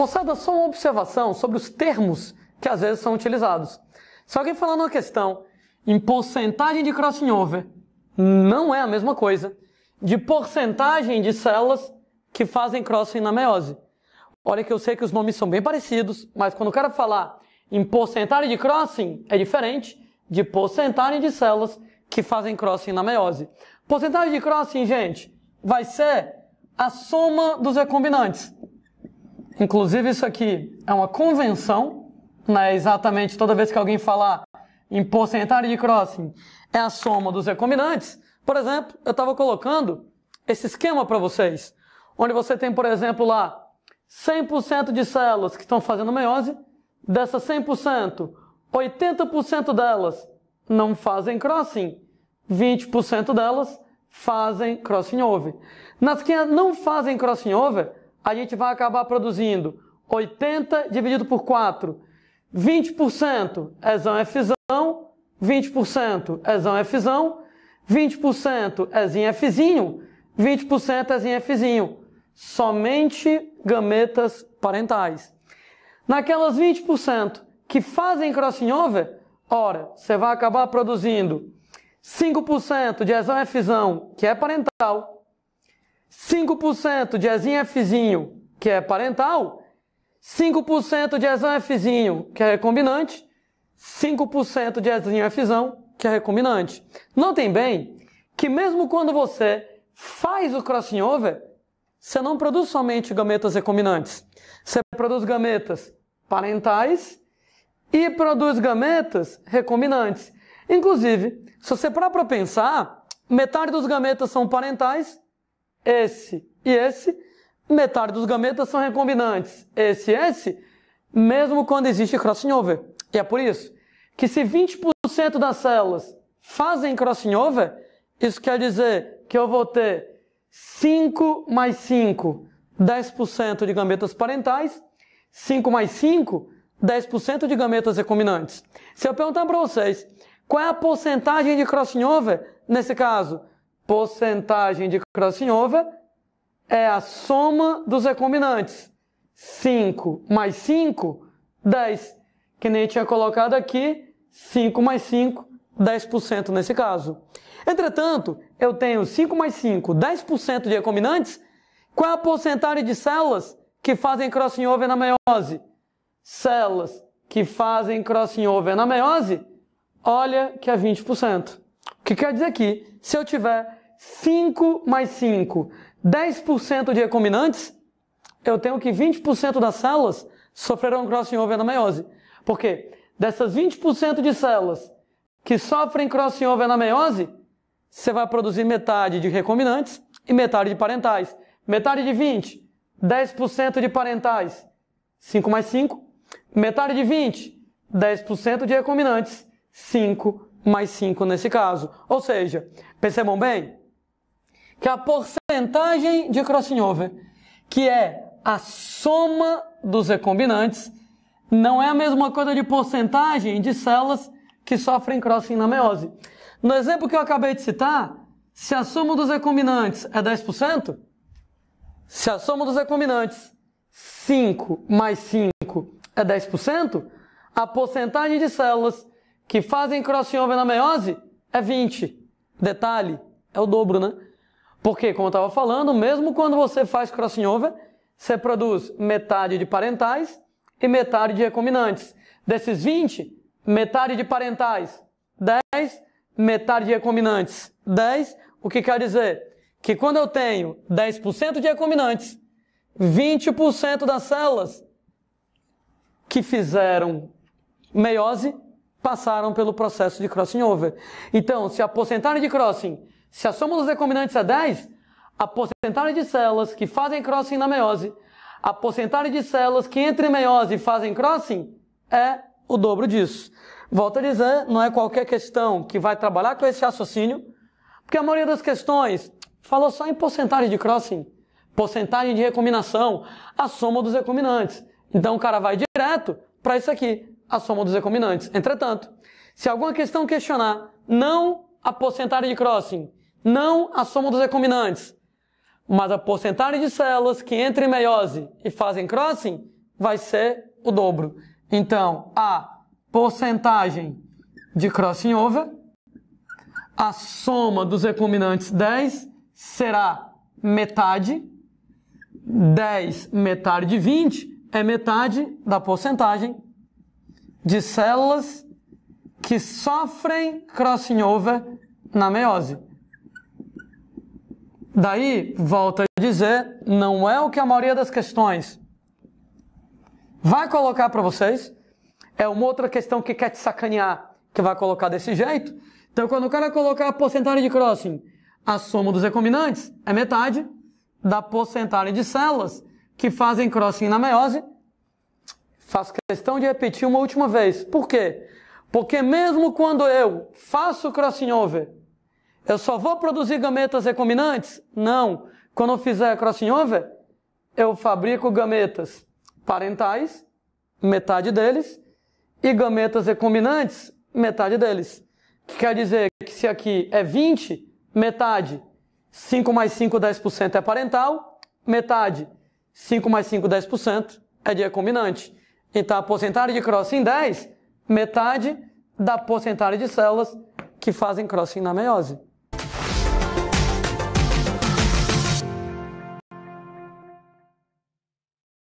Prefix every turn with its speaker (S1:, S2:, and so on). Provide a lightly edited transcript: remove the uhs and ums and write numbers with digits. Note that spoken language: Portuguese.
S1: Moçada, só uma observação sobre os termos que às vezes são utilizados. Se alguém falar numa questão em porcentagem de crossing over, não é a mesma coisa de porcentagem de células que fazem crossing na meiose. Olha que eu sei que os nomes são bem parecidos, mas quando o cara falar em porcentagem de crossing, é diferente de porcentagem de células que fazem crossing na meiose. Porcentagem de crossing, gente, vai ser a soma dos recombinantes. Inclusive isso aqui é uma convenção, não é exatamente toda vez que alguém falar em porcentagem de crossing, é a soma dos recombinantes. Por exemplo, eu estava colocando esse esquema para vocês, onde você tem, por exemplo, lá 100% de células que estão fazendo meiose, dessas 100%, 80% delas não fazem crossing, 20% delas fazem crossing over. Nas que não fazem crossing over, a gente vai acabar produzindo 80 dividido por 4, 20% Ezão Fzão, 20% Ezão Fzão, 20% Ezinho Fzinho, 20% Ezinho Fzinho. Somente gametas parentais. Naquelas 20% que fazem crossing over, ora, você vai acabar produzindo 5% de Ezão Fzão, que é parental, 5% de Ezinho Fzinho, que é parental, 5% de Ezão Fzinho, que é recombinante, 5% de Ezinho Fzão, que é recombinante. Notem bem que mesmo quando você faz o crossing over, você não produz somente gametas recombinantes. Você produz gametas parentais e produz gametas recombinantes. Inclusive, se você parar para pensar, metade dos gametas são parentais, esse e esse, metade dos gametas são recombinantes, esse e esse, mesmo quando existe crossing over. E é por isso que se 20% das células fazem crossing over, isso quer dizer que eu vou ter 5 mais 5, 10% de gametas parentais, 5 mais 5, 10% de gametas recombinantes. Se eu perguntar para vocês, qual é a porcentagem de crossing over nesse caso? Porcentagem de crossing over é a soma dos recombinantes. 5 mais 5, 10. Que nem tinha colocado aqui, 5 mais 5, 10% nesse caso. Entretanto, eu tenho 5 mais 5, 10% de recombinantes. Qual é a porcentagem de células que fazem crossing over na meiose? Células que fazem crossing over na meiose, olha que é 20%. O que quer dizer aqui? Se eu tiver 5 mais 5, 10% de recombinantes, eu tenho que 20% das células sofrerão crossing over na meiose. Por quê? Dessas 20% de células que sofrem crossing over na meiose, você vai produzir metade de recombinantes e metade de parentais. Metade de 20, 10% de parentais, 5 mais 5. Metade de 20, 10% de recombinantes, 5 mais 5 nesse caso. Ou seja, percebam bem que a porcentagem de crossing over, que é a soma dos recombinantes, não é a mesma coisa de porcentagem de células que sofrem crossing na meiose. No exemplo que eu acabei de citar, se a soma dos recombinantes é 10%, se a soma dos recombinantes 5 mais 5 é 10%, a porcentagem de células que fazem crossing over na meiose é 20%. Detalhe, é o dobro, né? Porque, como eu estava falando, mesmo quando você faz crossing over, você produz metade de parentais e metade de recombinantes. Desses 20, metade de parentais, 10, metade de recombinantes, 10. O que quer dizer? Que quando eu tenho 10% de recombinantes, 20% das células que fizeram meiose passaram pelo processo de crossing over. Então, se a porcentagem de crossing, se a soma dos recombinantes é 10, a porcentagem de células que fazem crossing na meiose, a porcentagem de células que entram em meiose e fazem crossing é o dobro disso. Volto a dizer, não é qualquer questão que vai trabalhar com esse raciocínio, porque a maioria das questões falou só em porcentagem de crossing, porcentagem de recombinação, a soma dos recombinantes. Então o cara vai direto para isso aqui, a soma dos recombinantes. Entretanto, se alguma questão questionar não a porcentagem de crossing, não a soma dos recombinantes, mas a porcentagem de células que entram em meiose e fazem crossing, vai ser o dobro. Então, a porcentagem de crossing over, a soma dos recombinantes 10 será metade. 10 metade de 20 é metade da porcentagem de células que sofrem crossing over na meiose. Daí, volto a dizer, não é o que a maioria das questões vai colocar para vocês. É uma outra questão que quer te sacanear, que vai colocar desse jeito. Então, quando o cara colocar a porcentagem de crossing, a soma dos recombinantes é metade da porcentagem de células que fazem crossing na meiose. Faço questão de repetir uma última vez. Por quê? Porque mesmo quando eu faço crossing over, eu só vou produzir gametas recombinantes? Não. Quando eu fizer crossing over, eu fabrico gametas parentais, metade deles, e gametas recombinantes, metade deles. Que quer dizer que se aqui é 20, metade, 5 mais 5, 10% é parental, metade, 5 mais 5, 10% é de recombinante. Então a porcentagem de crossing 10, metade da porcentagem de células que fazem crossing na meiose.